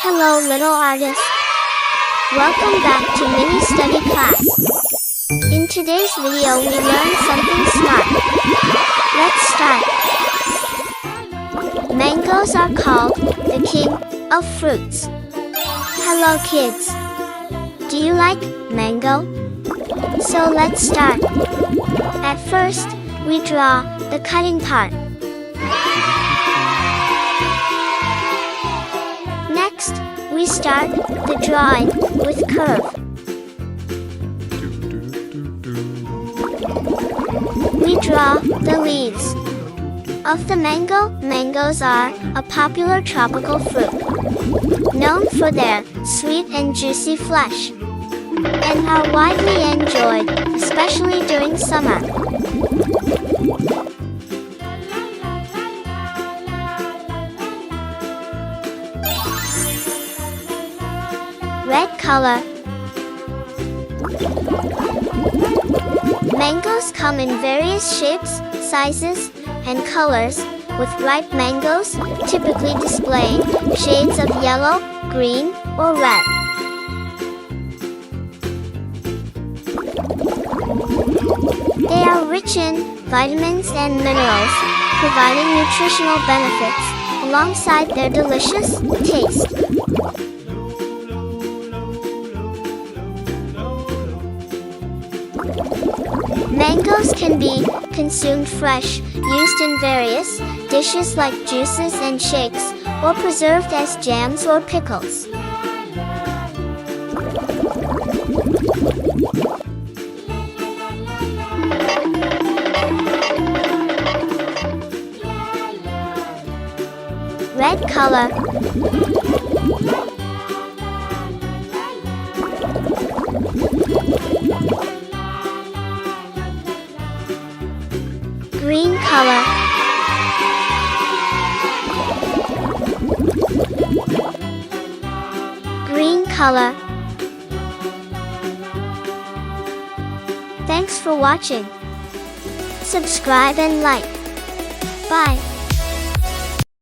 Hello little artists. Welcome back to mini study class. In today's video we learn something smart. Let's start. Mangoes are called the king of fruits. Hello kids. Do you like mango? So let's start. At first, we draw the cutting part. Next, we start the drawing with curve. We draw the leaves of the mango. Mangoes are a popular tropical fruit, known for their sweet and juicy flesh, and are widely enjoyed, especially during summer. Red color. Mangoes come in various shapes, sizes, and colors, with ripe mangoes typically displaying shades of yellow, green, or red. They are rich in vitamins and minerals, providing nutritional benefits alongside their delicious taste. Mangoes can be consumed fresh, used in various dishes like juices and shakes, or preserved as jams or pickles. Red color. Green color. Green color. Thanks for watching. Subscribe and like. Bye.